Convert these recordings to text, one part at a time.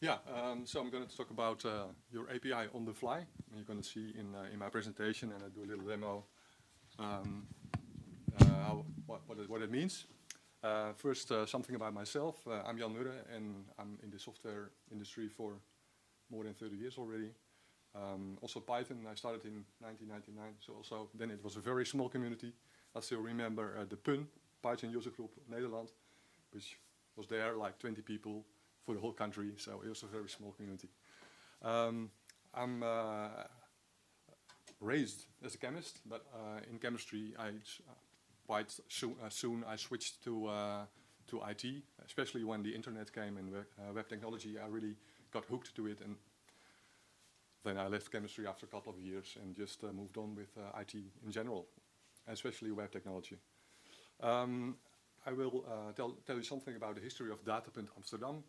Yeah, so I'm going to talk about your API on the fly. And you're going to see in my presentation, and I do a little demo what it means. First, something about myself. I'm Murre, and I'm in the software industry for more than 30 years already. Also Python, I started in 1999, so also then it was a very small community. I still remember the PUN, Python User Group Nederland, which was there like 20 people for the whole country, so it was a very small community. I'm raised as a chemist, but in chemistry quite soon I switched to IT, especially when the internet came and web technology. I really got hooked to it, and then I left chemistry after a couple of years and just moved on with IT in general, especially web technology. I will tell you something about the history of Datapunt Amsterdam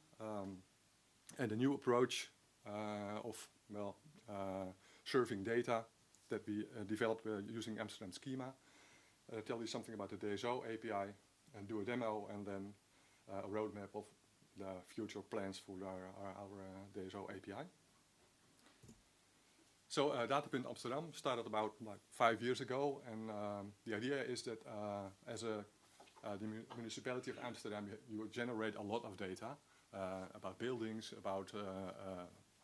and the new approach of serving data that we developed using Amsterdam Schema. Tell you something about the DSO API and do a demo, and then a roadmap of the future plans for our DSO API. So Datapunt Amsterdam started about like 5 years ago, and the idea is that as the municipality of Amsterdam, you generate a lot of data about buildings, about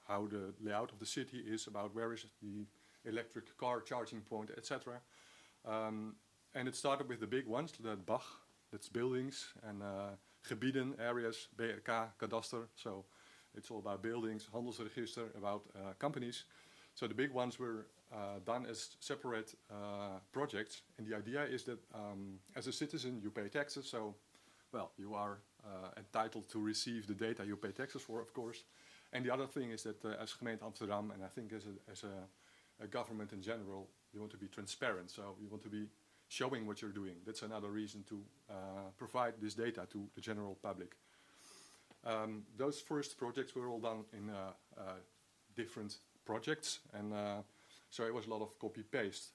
how the layout of the city is, about where is the electric car charging point, etc. And it started with the big ones, the BAG, that's buildings, and gebieden, areas, BRK, kadaster, so it's all about buildings, handelsregister, about companies. So the big ones were done as separate projects, and the idea is that as a citizen you pay taxes, so well, you are entitled to receive the data you pay taxes for, of course. And the other thing is that as gemeente Amsterdam, and I think as a government in general, you want to be transparent, so you want to be showing what you're doing. That's another reason to provide this data to the general public. Those first projects were all done in different projects, and so it was a lot of copy-paste.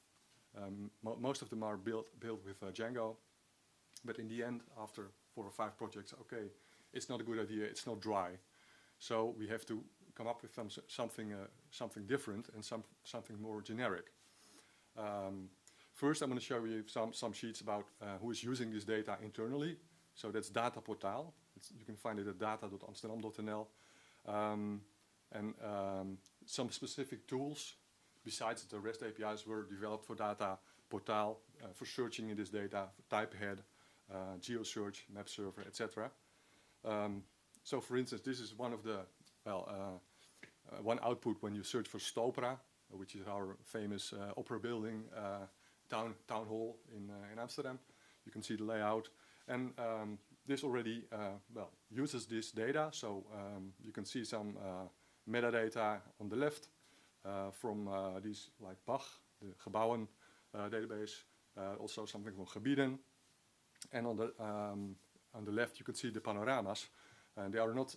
Most of them are built with Django, but in the end, after 4 or 5 projects, okay, it's not a good idea, it's not dry. So we have to come up with something different and something more generic. First, I'm going to show you some sheets about who is using this data internally. So that's Data Portaal. You can find it at data.amsterdam.nl. And some specific tools besides the REST APIs were developed for Data Portaal, for searching in this data, for typehead, GeoSearch, map server, etc. So for instance, this is one of the, one output when you search for Stopra, which is our famous opera building, town hall in Amsterdam. You can see the layout, and this already uses this data, so you can see some metadata on the left from these like BAG, the gebouwen database, also something from gebieden, and on the left you can see the panoramas, and they are not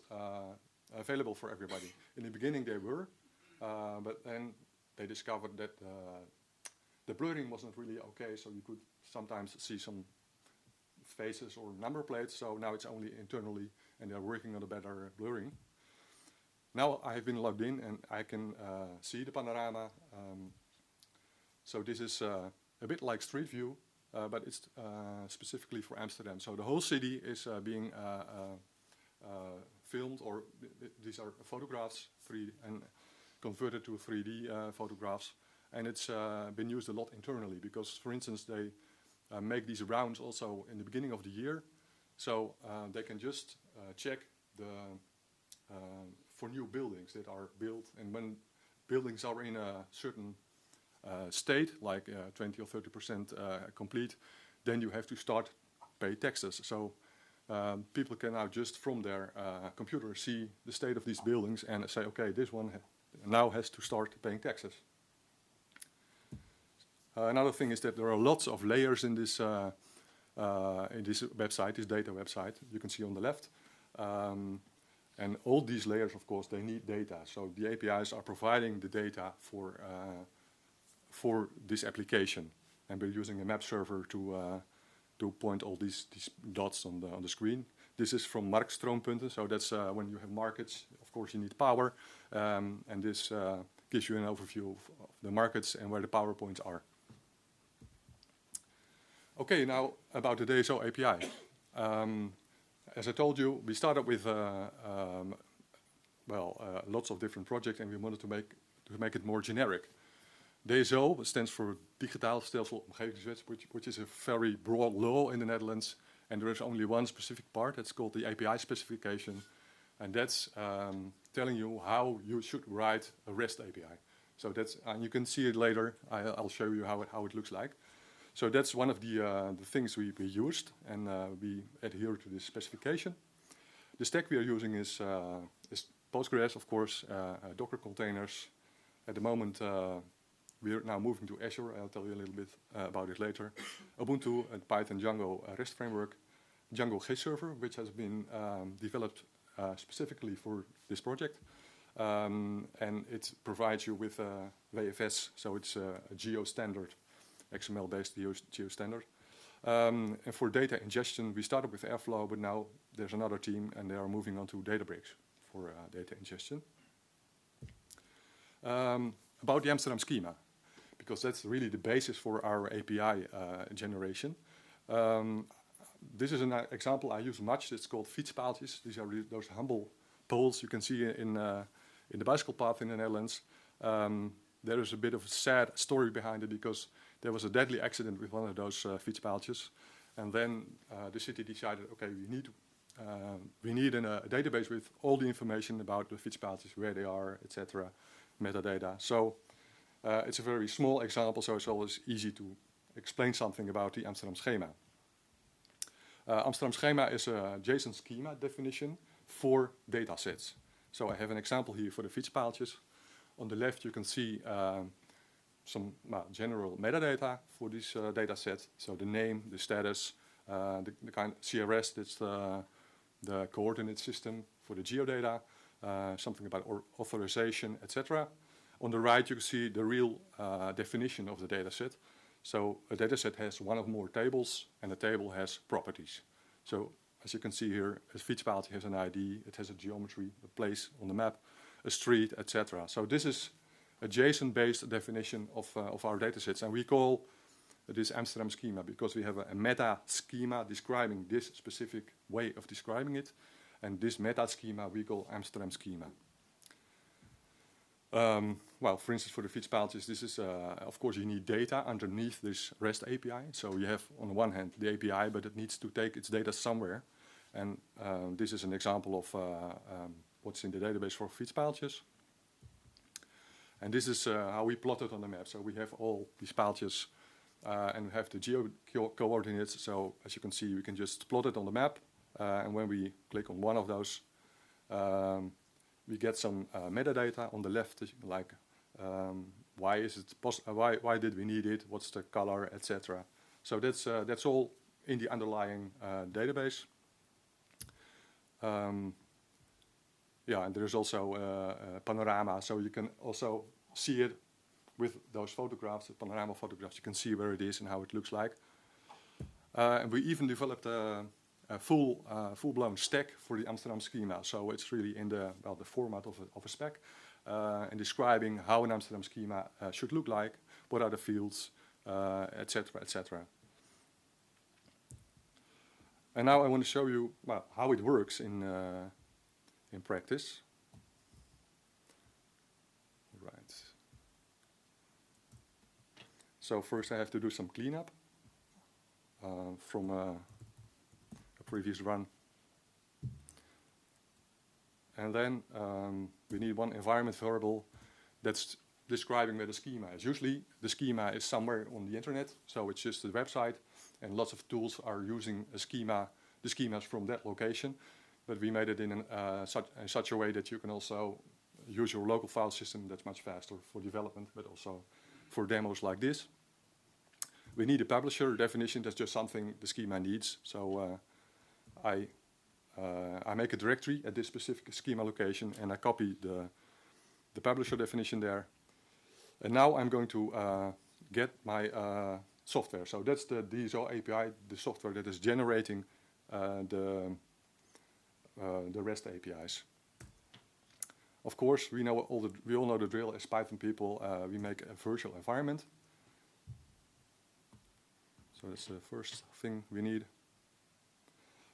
available for everybody. In the beginning they were, but then they discovered that the blurring wasn't really okay, so you could sometimes see some faces or number plates, so now it's only internally, and they're working on a better blurring. Now I have been logged in and I can see the panorama. So this is a bit like Street View, but it's specifically for Amsterdam. So the whole city is being filmed, or these are photographs, and converted to 3D photographs. And it's been used a lot internally because, for instance, they make these rounds also in the beginning of the year. So they can just check for new buildings that are built, and when buildings are in a certain state, like 20 or 30% complete, then you have to start pay taxes. So people can now just from their computer see the state of these buildings and say, okay, this one now has to start paying taxes. Another thing is that there are lots of layers in this website, this data website. You can see on the left. And all these layers, of course, they need data. So the APIs are providing the data for this application, and we're using a map server to point all these dots on the screen. This is from marktstroompunten, so that's when you have markets, of course you need power, and this gives you an overview of the markets and where the power points are. Okay, now about the DSO API. As I told you, we started with lots of different projects, and we wanted to make it more generic. DSO stands for Digitaal Stelsel Omgevingswet, which is a very broad law in the Netherlands, and there is only one specific part. That's called the API specification, and that's telling you how you should write a REST API. So that's, and you can see it later. I'll show you how it looks like. So that's one of the things we used, and we adhere to this specification. The stack we are using is Postgres, of course, Docker containers. At the moment, we're now moving to Azure. I'll tell you a little bit about it later. Ubuntu and Python Django REST framework. Django GServer, which has been developed specifically for this project. And it provides you with VFS, so it's a geo standard, XML-based geo standard. And for data ingestion, we started with Airflow, but now there's another team, and they are moving on to Databricks for data ingestion. About the Amsterdam Schema, because that's really the basis for our API generation. This is an example I use much. It's called fietspaaltjes. These are those humble poles you can see in the bicycle path in the Netherlands. There is a bit of a sad story behind it, because there was a deadly accident with one of those fietspaaltjes, and then the city decided, okay, we need a database with all the information about the fietspaaltjes, where they are, etc., metadata. So it's a very small example, so it's always easy to explain something about the Amsterdam Schema. Amsterdam Schema is a json-schema definition for datasets. So I have an example here for the fietspaaltjes. On the left you can see some general metadata for this dataset. So the name, the status, the kind of CRS, that's the coordinate system for the geodata, something about authorization, etc. On the right you can see the real definition of the dataset. So a dataset has one or more tables, and a table has properties. So as you can see here, a fietspaaltje has an ID, it has a geometry, a place on the map, a street, etc. So this is a JSON-based definition of our datasets, and we call this Amsterdam Schema because we have a meta schema describing this specific way of describing it, and this meta schema we call Amsterdam Schema. Well, for instance, for the fietspaaltjes, this is, of course, you need data underneath this REST API. So you have, on the one hand, the API, but it needs to take its data somewhere. And this is an example of what's in the database for fietspaaltjes. And this is how we plot it on the map. So we have all these paaltjes, and we have the geo coordinates. So as you can see, we can just plot it on the map. And when we click on one of those, we get some metadata on the left, like why is it why did we need it, what's the color, etc. So that's all in the underlying database. Yeah, and there's also a panorama, so you can also see it with those photographs, the panorama photographs. You can see where it is and how it looks like. And we even developed a full-blown stack for the Amsterdam Schema. So it's really in the format of a spec, and describing how an Amsterdam Schema should look like, what are the fields, etc., etc. And now I want to show you how it works in practice. Right. So first I have to do some cleanup from a previous run. And then we need one environment variable that's describing where the schema is. Usually the schema is somewhere on the internet, so it's just a website, and lots of tools are using a schema, the schemas from that location. But we made it in such a way that you can also use your local file system. That's much faster for development, but also for demos like this. We need a publisher definition. That's just something the schema needs. So I make a directory at this specific schema location, and I copy the publisher definition there. And now I'm going to get my software. So that's the DSO API, the software that is generating the the REST APIs. Of course, we all know the drill as Python people. We make a virtual environment. So that's the first thing we need.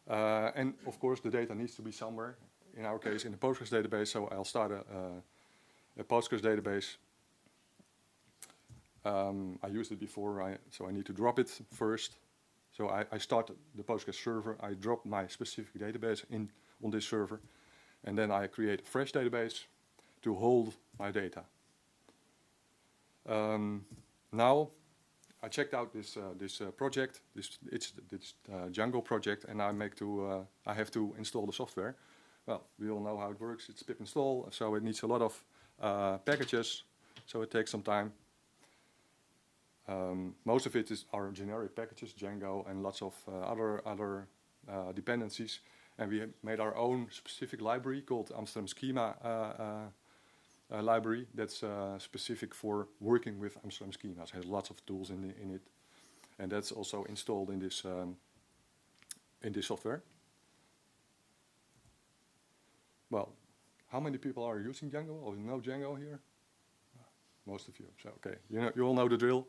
And of course, the data needs to be somewhere. In our case, in the Postgres database. So I'll start a Postgres database. I used it before, so I need to drop it first. So I start the Postgres server. I drop my specific database on this server. And then I create a fresh database to hold my data. Now, I checked out this project. It's Django project, and I have to install the software. Well, we all know how it works. It's pip install, so it needs a lot of packages. So it takes some time. Most of it are generic packages, Django, and lots of other dependencies. And we made our own specific library called Amsterdam Schema library that's specific for working with Amsterdam schemas. It has lots of tools in it, and that's also installed in this software. Well, how many people are using Django or know Django here? Most of you. So okay, you all know the drill.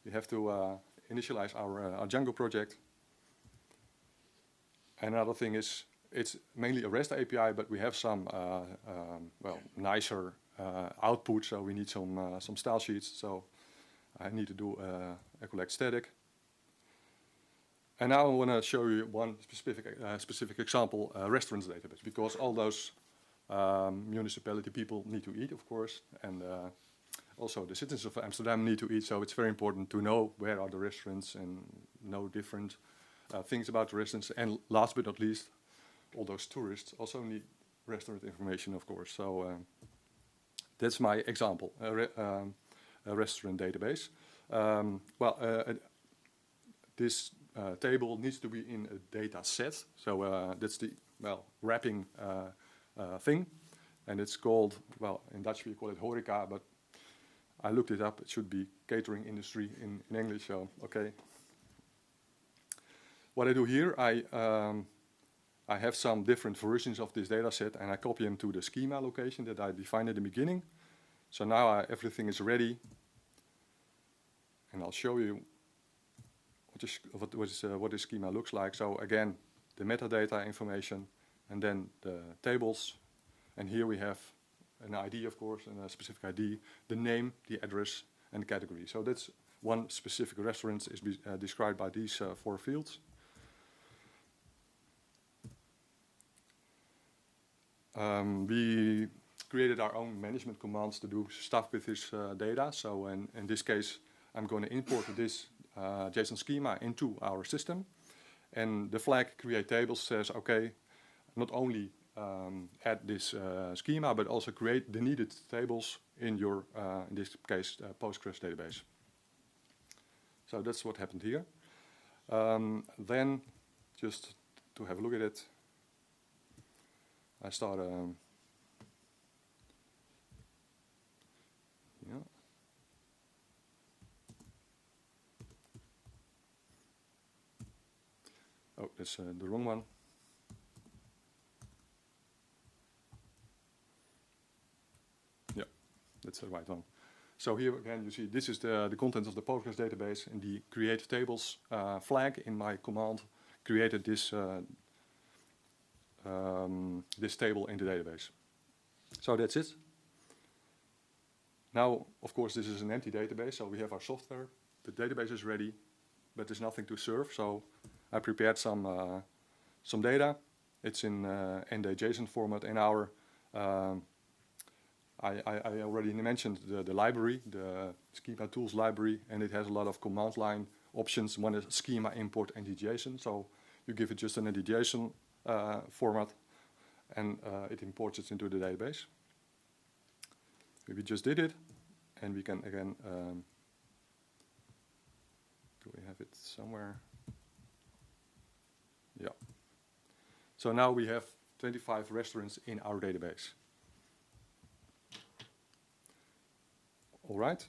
We have to initialize our Django project. Another thing is, it's mainly a REST API, but we have some nicer output. So we need some style sheets. So I need to do a collect static. And now I want to show you one specific example, restaurants database, because all those municipality people need to eat, of course, and also the citizens of Amsterdam need to eat. So it's very important to know where are the restaurants and know different things about the restaurants. And last but not least, all those tourists also need restaurant information, of course. So that's my example, a restaurant database. This table needs to be in a data set. So that's the wrapping thing. And it's called, in Dutch we call it horeca, but I looked it up. It should be catering industry in English, so okay. What I do here, I have some different versions of this data set, and I copy them to the schema location that I defined at the beginning. So now everything is ready, and I'll show you what this schema looks like. So again, the metadata information, and then the tables, and here we have an ID, of course, and a specific ID, the name, the address, and the category. So that's one specific restaurant is described by these 4 fields. We created our own management commands to do stuff with this data. So in this case, I'm going to import this JSON schema into our system. And the flag create tables says, okay, not only add this schema, but also create the needed tables in your, in this case, Postgres database. So that's what happened here. Then, just to have a look at it, I start oh, that's the wrong one. Yeah, that's the right one. So here again, you see this is the content of the Postgres database, and the create tables flag in my command created this this table in the database. So that's it. Now, of course, this is an empty database, so we have our software. The database is ready, but there's nothing to serve. So I prepared some data. It's in JSON format. In our I already mentioned the library, the schema tools library, and it has a lot of command line options. One is schema import NDJSON. So you give it just an NDJSON format, and it imports it into the database. We just did it, and we can again, do we have it somewhere? Yeah. So now we have 25 restaurants in our database. All right.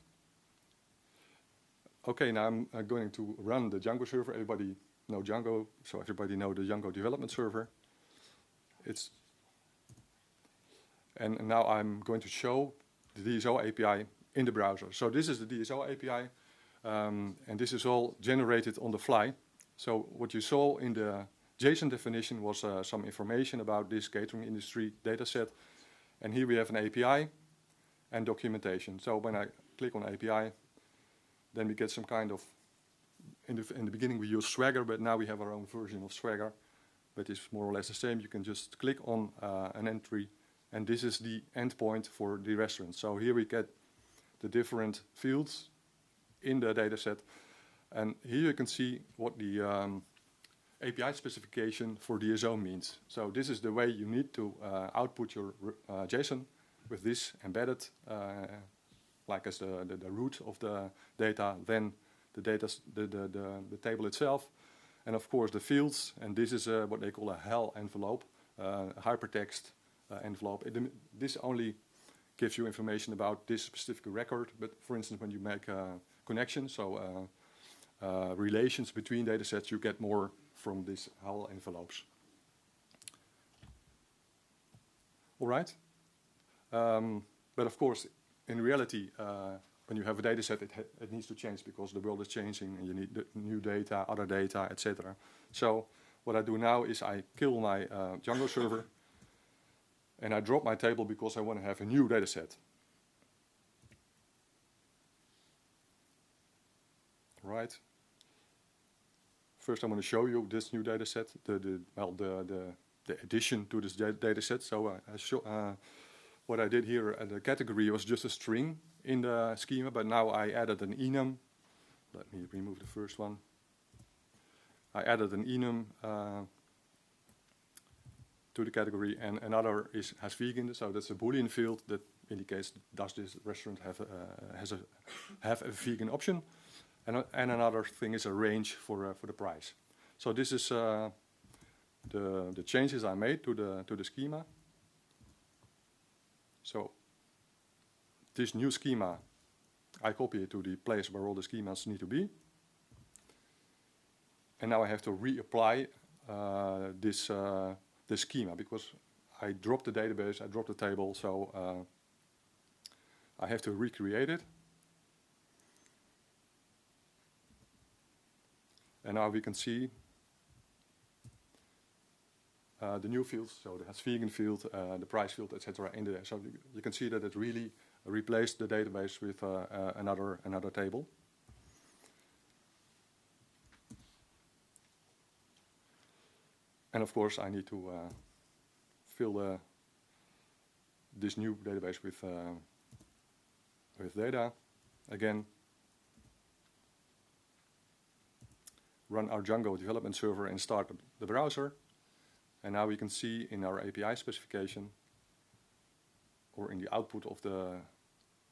Okay, now I'm going to run the Django server. Everybody know Django, so everybody know the Django development server. and now I'm going to show the DSO API in the browser. So this is the DSO API, and this is all generated on the fly. So what you saw in the JSON definition was some information about this catering industry dataset, and here we have an API and documentation. So when I click on API, then we get some kind of, in the beginning we use Swagger, but now we have our own version of Swagger, but it's more or less the same. You can just click on an entry, and this is the endpoint for the restaurant. So here we get the different fields in the dataset, and here you can see what the API specification for DSO means. So this is the way you need to output your JSON with this embedded, like as the root of the data, then the table itself, and of course the fields. And this is what they call a HEL envelope, hypertext envelope. This only gives you information about this specific record, but for instance, when you make a connection, so relations between datasets, you get more from these HEL envelopes. All right. But of course, in reality, when you have a dataset, it needs to change because the world is changing and you need new data, other data, etc. So what I do now is I kill my Django server and I drop my table because I want to have a new dataset. Right. First, I want to show you this new dataset, the addition to this dataset. So what I did here, the category was just a string in the schema, but now I added an enum. Let me remove the first one. I added an enum to the category, and another has vegan, so that's a Boolean field that indicates does this restaurant have a vegan option, and another thing is a range for the price. So this is the changes I made to the schema. So this new schema, I copy it to the place where all the schemas need to be. And now I have to reapply this schema because I dropped the database, I dropped the table, so I have to recreate it. And now we can see the new fields, so it has vegan field, the price field, etc. in there. So you can see that it really replaced the database with another table. And of course, I need to fill this new database with data. Again, run our Django development server and start the browser. And now we can see in our API specification, or in the output of the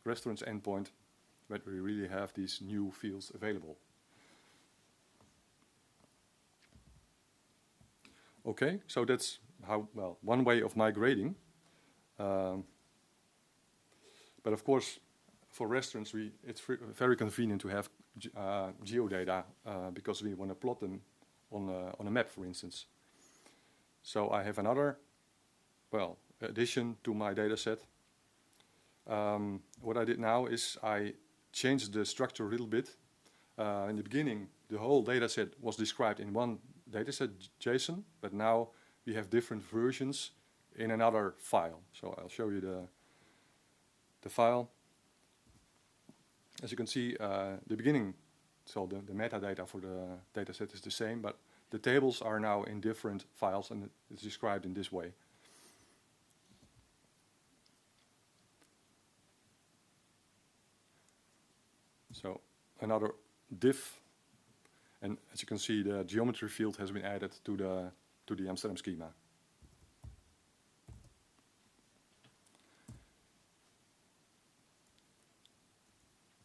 restaurant's endpoint, that we really have these new fields available. Okay, so that's one way of migrating. But of course, for restaurants, it's very convenient to have geodata because we want to plot them on a map, for instance. So I have another, addition to my dataset. What I did now is I changed the structure a little bit. In the beginning, the whole dataset was described in one dataset JSON, but now we have different versions in another file. So I'll show you the file. As you can see, the beginning, so the metadata for the dataset is the same, but the tables are now in different files, and it's described in this way. So another div, and as you can see, the geometry field has been added to the Amsterdam schema.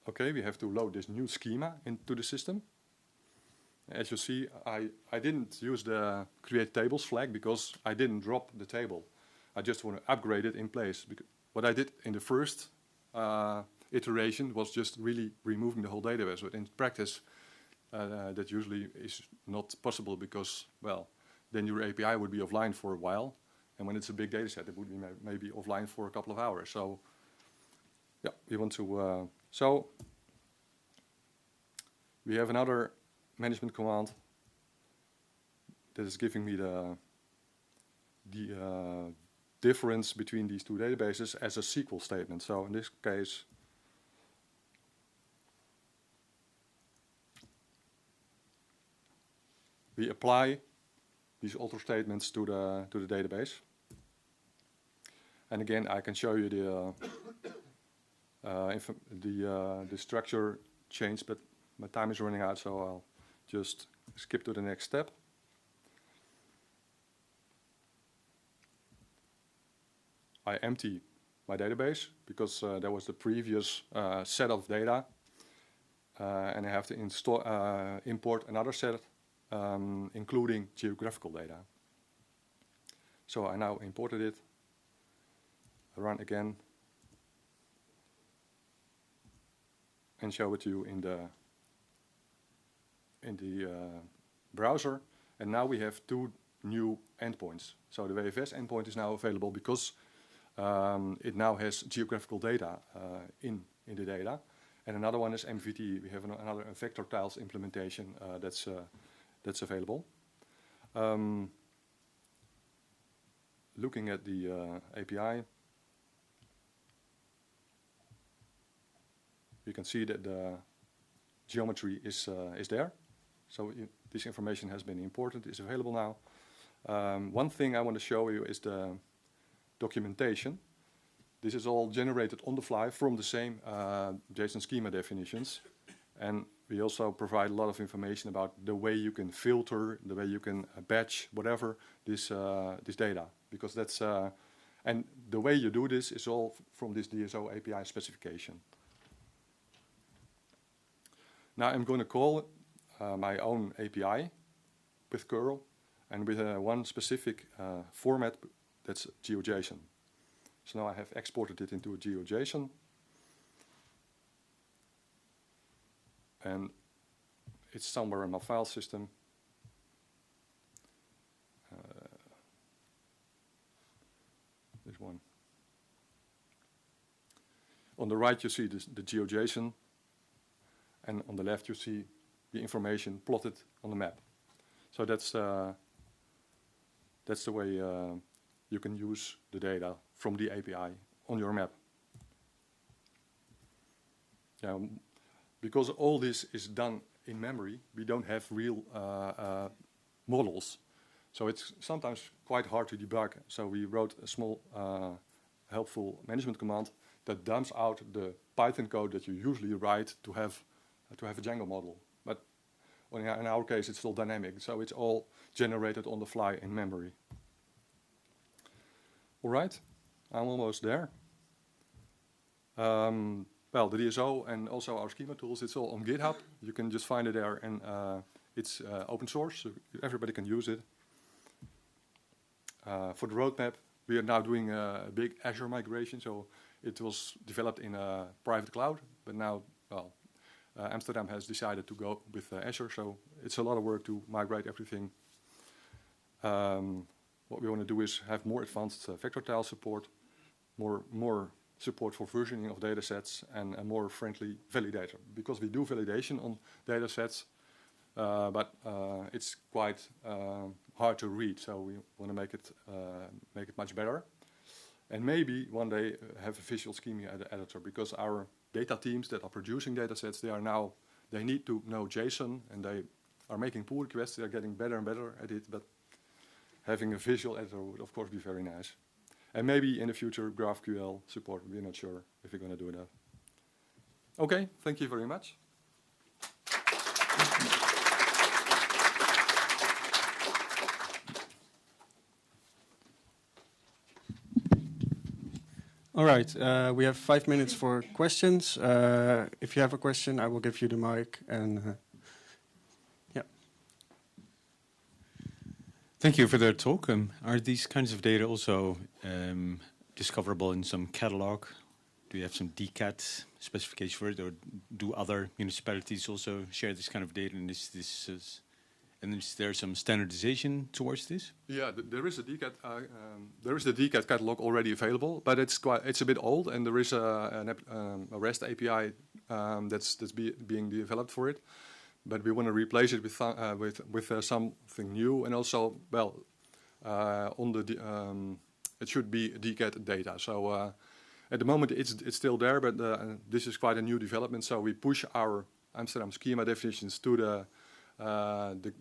Okay, we have to load this new schema into the system. As you see, I didn't use the create tables flag because I didn't drop the table. I just want to upgrade it in place. Because what I did in the first iteration was just really removing the whole database. But in practice, that usually is not possible because, well, then your API would be offline for a while. And when it's a big data set, it would be maybe offline for a couple of hours. So yeah, we want to, so we have another management command that is giving me the difference between these two databases as a SQL statement. So in this case, we apply these alter statements to the database. And again, I can show you the structure change, but my time is running out, so I'll just skip to the next step. I empty my database because there was the previous set of data, and I have to import another set, including geographical data. So I now imported it. I run again and show it to you in the browser. And now we have two new endpoints. So the VFS endpoint is now available because it now has geographical data in the data. And another one is MVT. We have another vector tiles implementation that's available. Looking at the API, you can see that the geometry is there. So this information has been imported, is available now. One thing I want to show you is the documentation. This is all generated on the fly from the same JSON schema definitions. And we also provide a lot of information about the way you can filter, the way you can batch, whatever, this data. Because that's, and the way you do this is all from this DSO API specification. Now I'm going to call my own API with curl and with one specific format that's GeoJSON. So now I have exported it into a GeoJSON. And it's somewhere in my file system. This one. On the right you see the GeoJSON, and on the left you see the information plotted on the map. So that's the way you can use the data from the API on your map. Yeah, because all this is done in memory, we don't have real models. So it's sometimes quite hard to debug. So we wrote a small helpful management command that dumps out the Python code that you usually write to have a Django model. But in our case, it's still dynamic. So it's all generated on the fly in memory. All right, I'm almost there. Well, the DSO and also our schema tools, it's all on GitHub. You can just find it there, and it's open source, so everybody can use it. For the roadmap, we are now doing a big Azure migration, so it was developed in a private cloud, but now, well, Amsterdam has decided to go with Azure, so it's a lot of work to migrate everything. What we want to do is have more advanced vector tile support, more support for versioning of datasets, and a more friendly validator. Because we do validation on datasets, but it's quite hard to read, so we want to make it much better. And maybe one day have a visual schema editor, because our data teams that are producing datasets, they need to know JSON, and they are making pull requests. They are getting better and better at it, but having a visual editor would of course be very nice. And maybe in the future GraphQL support. We're not sure if we're going to do that. Okay, thank you very much. All right, we have 5 minutes for questions. If you have a question, I will give you the mic. And yeah. Thank you for the talk. Are these kinds of data also discoverable in some catalog? Do you have some DCAT specification for it, or do other municipalities also share this kind of data? And is this And is there some standardization towards this? Yeah, there is a DCAT. There is the DCAT catalog already available, but it's a bit old, and there is a REST API that's being developed for it. But we want to replace it with something new, and also it should be DCAT data. So at the moment it's still there, but this is quite a new development. So we push our Amsterdam Schema definitions to the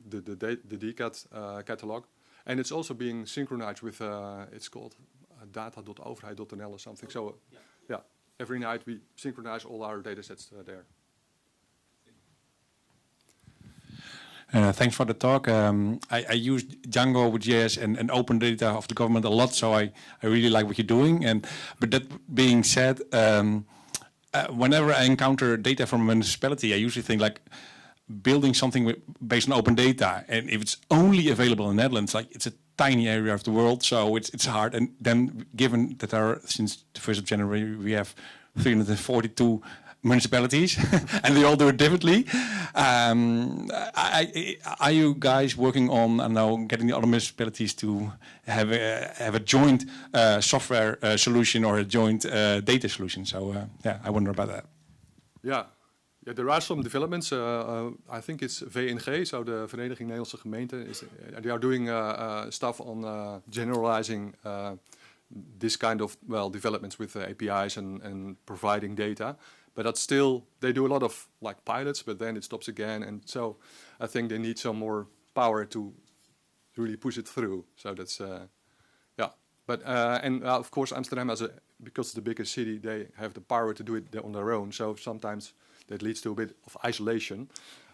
DCAT catalog, and it's also being synchronized with it's called data.overheid.nl or something. So yeah, every night we synchronize all our datasets there. Thanks for the talk. I use Django with JS and open data of the government a lot, so I really like what you're doing. But that being said, whenever I encounter data from a municipality, I usually think like building something based on open data, and if it's only available in the Netherlands, like it's a tiny area of the world, so it's hard. And then given that since the 1st of January we have 342 municipalities and they all do it differently. Are you guys working on, I don't know, getting the other municipalities to have a joint software solution or a joint data solution? So yeah, I wonder about that. Yeah, there are some developments. I think it's VNG, so the Vereniging Nederlandse Gemeenten. They are doing stuff on generalizing this kind of developments with APIs and providing data. But that's still, they do a lot of like pilots, but then it stops again. And so I think they need some more power to really push it through. So that's, yeah. But, of course, Amsterdam, because it's the biggest city, they have the power to do it on their own. So sometimes that leads to a bit of isolation.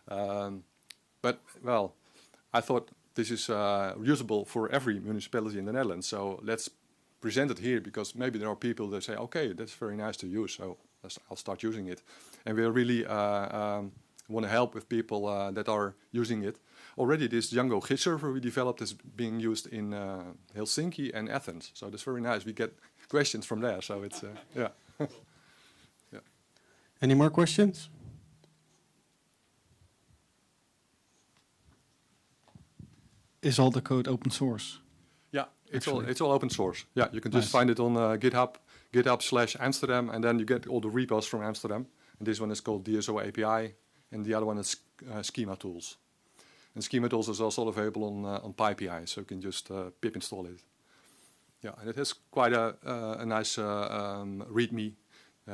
But, I thought this is usable for every municipality in the Netherlands. So let's present it here, because maybe there are people that say, okay, that's very nice to use. So I'll start using it. And we really want to help with people that are using it. Already this Django GIS server we developed is being used in Helsinki and Athens. So that's very nice. We get questions from there. So it's, yeah. Yeah. Any more questions? Is all the code open source? Yeah, it's all open source. Yeah, you can just find it on GitHub. GitHub/Amsterdam, and then you get all the repos from Amsterdam. And this one is called DSO API, and the other one is Schema Tools. And Schema Tools is also available on PyPI, so you can just pip install it. Yeah, and it has quite a nice README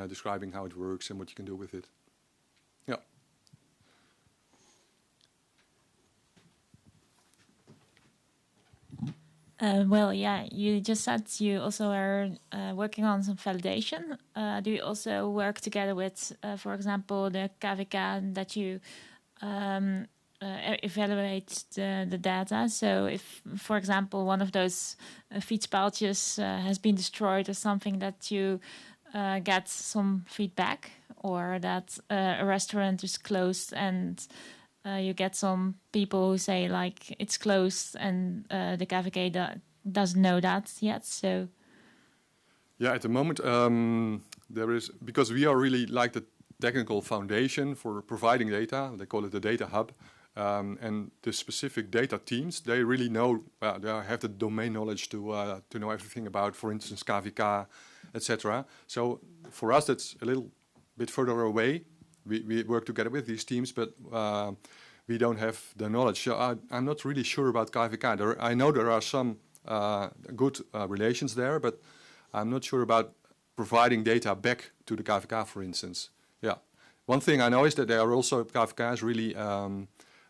describing how it works and what you can do with it. Yeah. Well, yeah, you just said you also are working on some validation. Do you also work together with, for example, the KVK that you evaluate the data? So if, for example, one of those fietspaaltjes has been destroyed or something, that you get some feedback, or that a restaurant is closed and you get some people who say like it's closed, and the KVK doesn't know that yet. So yeah, at the moment there is, because we are really like the technical foundation for providing data. They call it the data hub, and the specific data teams, they really know. They have the domain knowledge to know everything about, for instance, KVK, etc. So for us, that's a little bit further away. We work together with these teams, but we don't have the knowledge. So I'm not really sure about KVK. I know there are some good relations there, but I'm not sure about providing data back to the KVK, for instance. Yeah. One thing I know is that KVK is really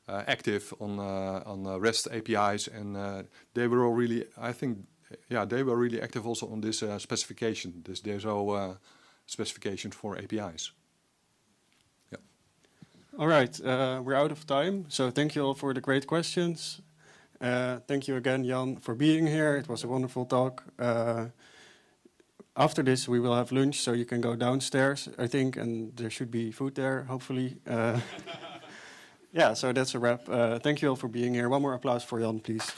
active on REST APIs, and they were all really, I think, they were really active also on this specification, this DSO specification for APIs. All right, we're out of time. So thank you all for the great questions. Thank you again, Jan, for being here. It was a wonderful talk. After this, we will have lunch, so you can go downstairs, I think, and there should be food there, hopefully. Yeah, so that's a wrap. Thank you all for being here. One more applause for Jan, please.